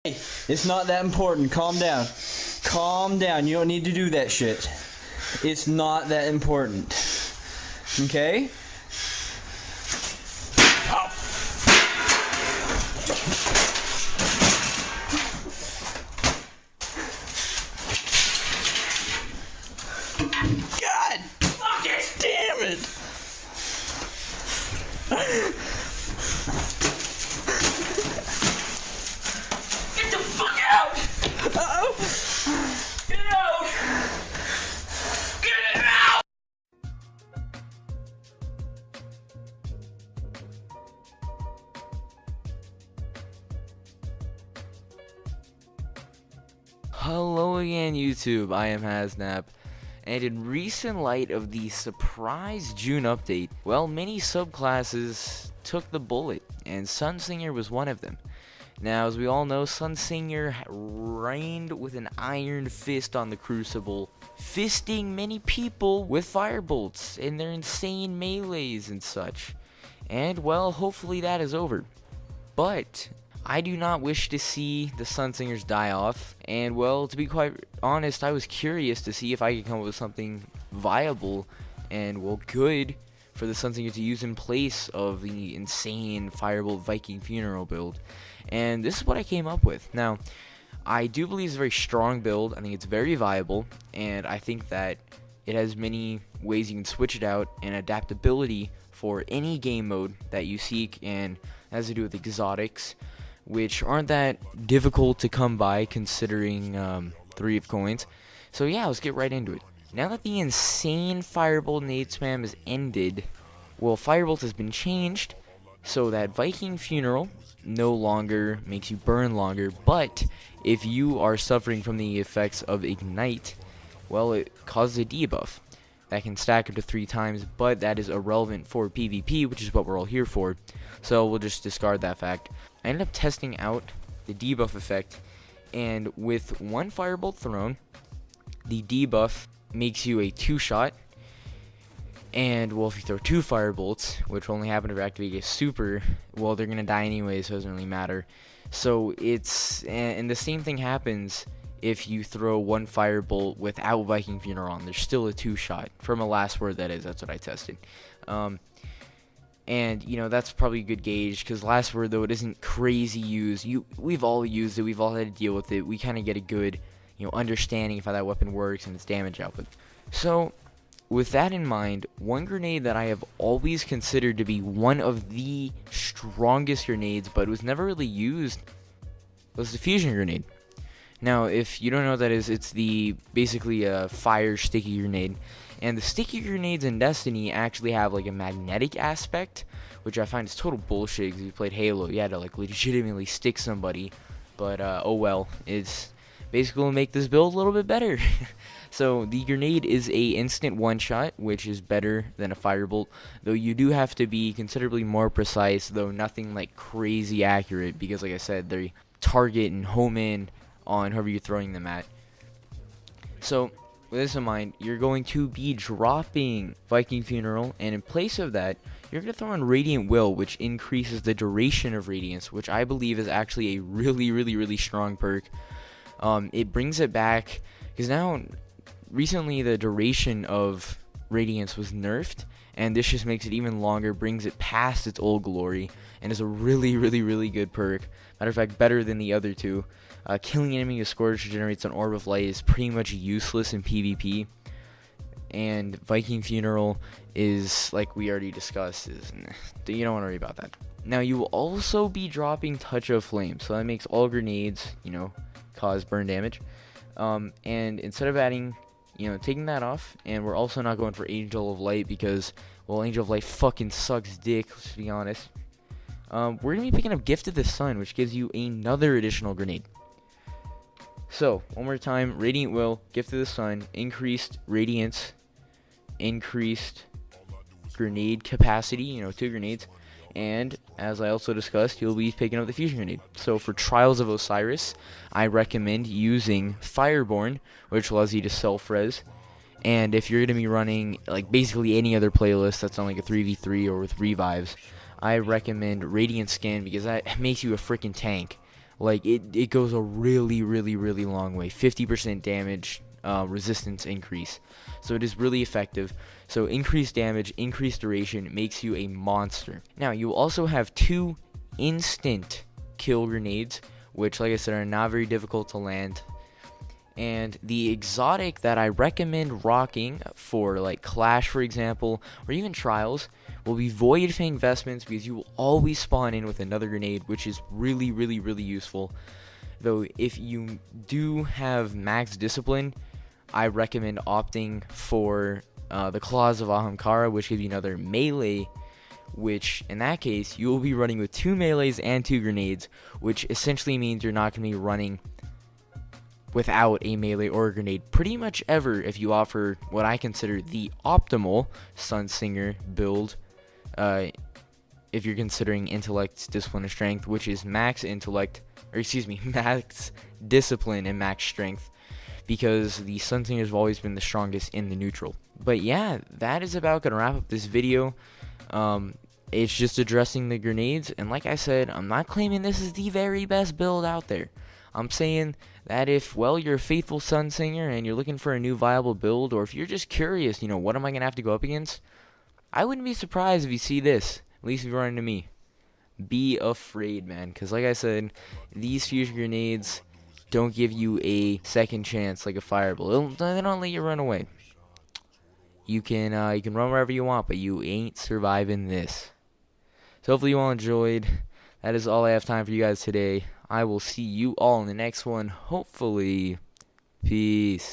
It's not that important. Calm down. Calm down. You don't need to do that shit. It's not that important. Okay? Oh. God! Fuck it! Damn it! Get the fuck out! Uh-oh! Get it out! Get it out! Hello again, YouTube. I am Haznap, and in recent light of the surprise June update, well, many subclasses took the bullet, and Sunsinger was one of them. Now, as we all know, Sunsinger reigned with an iron fist on the Crucible, fisting many people with Firebolts in their insane melees and such. And, well, hopefully that is over. But I do not wish to see the Sunsingers die off, and well, to be quite honest, I was curious to see if I could come up with something viable and, well, good for the Sunsinger to use in place of the insane Firebolt Viking funeral build. And this is what I came up with. Now, I do believe it's a very strong build. I think it's very viable, and I think that it has many ways you can switch it out and adaptability for any game mode that you seek, and it has to do with exotics, which aren't that difficult to come by considering 3 of coins. So yeah, let's get right into it. Now that the insane Firebolt nade spam has ended, well, Firebolt has been changed so that Viking Funeral no longer makes you burn longer, but if you are suffering from the effects of Ignite, well, it causes a debuff that can stack up to 3 times, but that is irrelevant for PvP, which is what we're all here for, so we'll just discard that fact. I ended up testing out the debuff effect, and with 1 Firebolt thrown, the debuff makes you a 2-shot, and well, if you throw 2 Firebolts, which only happen to activate a super, well, they're gonna die anyway, so it doesn't really matter. So it's, and the same thing happens if you throw 1 Firebolt without Viking Funeral on. There's still a 2-shot, from a last word that is, that's what I tested. And, you know, that's probably a good gauge, because last word, though, it isn't crazy used. We've all used it, we've all had to deal with it. We kind of get a good, you know, understanding of how that weapon works and its damage output. So, with that in mind, one grenade that I have always considered to be one of the strongest grenades, but was never really used, was the fusion grenade. Now, if you don't know what that is, it's basically a fire sticky grenade. And the sticky grenades in Destiny actually have like a magnetic aspect, which I find is total bullshit, because if you played Halo, you had to like legitimately stick somebody. But oh well, it's basically going to make this build a little bit better. So the grenade is a instant one-shot, which is better than a Firebolt, though you do have to be considerably more precise, though nothing like crazy accurate, because like I said, they target and home in on whoever you're throwing them at. So with this in mind, you're going to be dropping Viking Funeral, and in place of that, you're going to throw on Radiant Will, which increases the duration of Radiance, which I believe is actually a really strong perk. It brings it back, because now, recently the duration of Radiance was nerfed, and this just makes it even longer, brings it past its old glory, and is a really good perk. Matter of fact, better than the other 2. Killing an enemy with Scourge generates an Orb of Light is pretty much useless in PvP, and Viking Funeral is, like we already discussed, you don't want to worry about that. Now, you will also be dropping Touch of Flame, so that makes all grenades, you know, cause burn damage. And instead of adding, you know, taking that off, and we're also not going for Angel of Light because, well, Angel of Light fucking sucks dick, let's be honest. We're going to be picking up Gift of the Sun, which gives you another additional grenade. So, one more time, Radiant Will, Gift of the Sun, increased Radiance, increased grenade capacity, you know, 2 grenades, and as I also discussed, you'll be picking up the fusion grenade. So for Trials of Osiris, I recommend using Fireborn, which allows you to self-res, and if you're going to be running, like, basically any other playlist that's on, like, a 3v3 or with revives, I recommend Radiant Skin, because that makes you a freaking tank. Like, it goes a really, really, really long way. 50% damage resistance increase. So it is really effective. So increased damage, increased duration makes you a monster. Now, you also have 2 instant kill grenades, which, like I said, are not very difficult to land. And the exotic that I recommend rocking for like Clash, for example, or even Trials, will be Void Fang Vestments, because you will always spawn in with another grenade, which is really, really, really useful. Though if you do have max discipline, I recommend opting for the Claws of Ahamkara, which gives you another melee, which in that case you will be running with 2 melees and 2 grenades, which essentially means you're not going to be running without a melee or a grenade pretty much ever if you offer what I consider the optimal Sunsinger build, if you're considering intellect, discipline, and strength, which is max intellect, or excuse me, max discipline and max strength, because the Sunsingers have always been the strongest in the neutral. But yeah, that is about going to wrap up this video. It's just addressing the grenades, and like I said, I'm not claiming this is the very best build out there. I'm saying that if, well, you're a faithful Sunsinger and you're looking for a new viable build, or if you're just curious, what am I going to have to go up against? I wouldn't be surprised if you see this, at least if you run into me. Be afraid, man, because like I said, these fusion grenades don't give you a second chance like a Firebolt. They don't let you run away. You can run wherever you want, but you ain't surviving this. So hopefully you all enjoyed. That is all I have time for you guys today. I will see you all in the next one, hopefully. Peace.